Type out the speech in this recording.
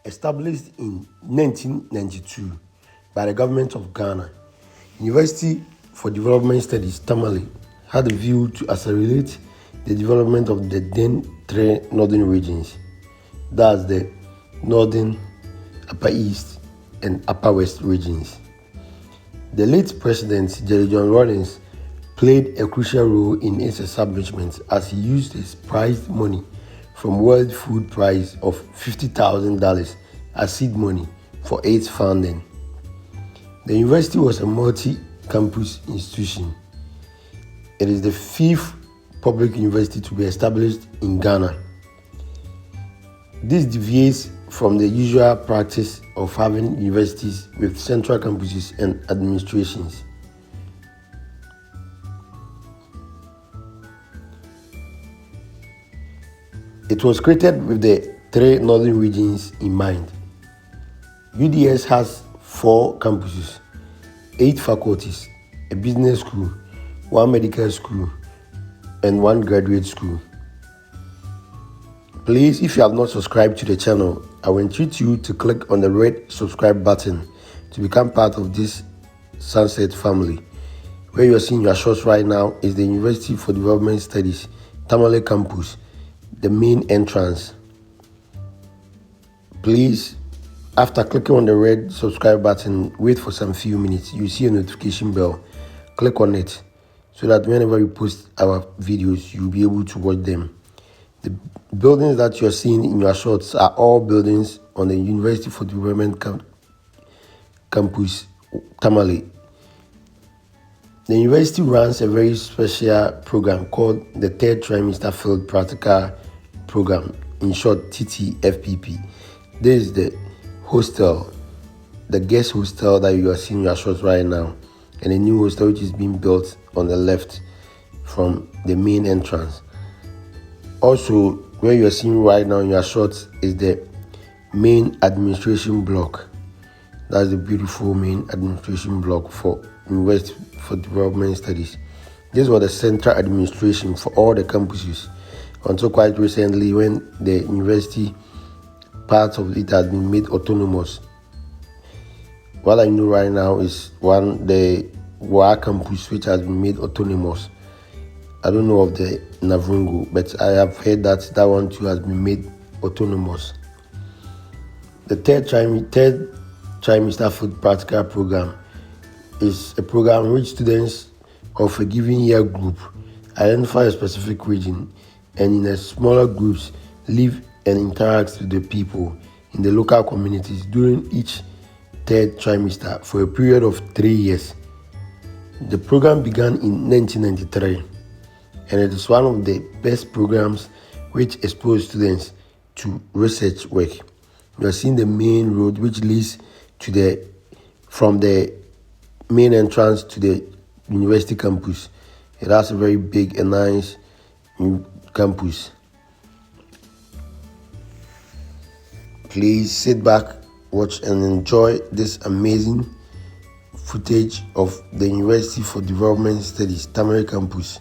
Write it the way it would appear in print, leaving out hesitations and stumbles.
Established in 1992 by the government of Ghana, University for Development Studies, Tamale, had a view to accelerate the development of the then three northern regions, that's the Northern, Upper East, and Upper West regions. The late President Jerry John Rawlings played a crucial role in its establishment as he used his prized money from World Food Prize of $50,000 as seed money for its founding. The university was a multi-campus institution. It is the fifth public university to be established in Ghana. This deviates from the usual practice of having universities with central campuses and administrations. It was created with the three northern regions in mind. UDS has 4 campuses, 8 faculties, a business school, 1 medical school, and 1 graduate school. Please, if you have not subscribed to the channel, I will entreat you to click on the red subscribe button to become part of this Sunset family. Where you are seeing your shots right now is the University for Development Studies, Tamale campus, the main entrance. Please, after clicking on the red subscribe button, wait for some few minutes. You see a notification bell. Click on it so that whenever we post our videos, you'll be able to watch them. The buildings that you're seeing in your shots are all buildings on the University for Development campus, Tamale. The university runs a very special program called the Third Trimester Field Practical Program, in short TTFPP. This is the hostel, the guest hostel that you are seeing in your shots right now, and a new hostel which is being built on the left from the main entrance. Also, where you are seeing right now in your shots is the main administration block. That's the beautiful main administration block for University for Development Studies. This was the central administration for all the campuses until quite recently, when the university part of it has been made autonomous. What I know right now is the Wa campus, which has been made autonomous. I don't know of the Navungo, but I have heard that one too has been made autonomous. The third trimester field practical program is a program in which students of a given year group identify a specific region and in a smaller groups live and interact with the people in the local communities during each third trimester for a period of 3 years. The program began in 1993, and it is one of the best programs which expose students to research work. You are seeing the main road which leads from the main entrance to the university campus. It has a very big and nice campus. Please sit back, watch and enjoy this amazing footage of the University for Development Studies, Tamale campus.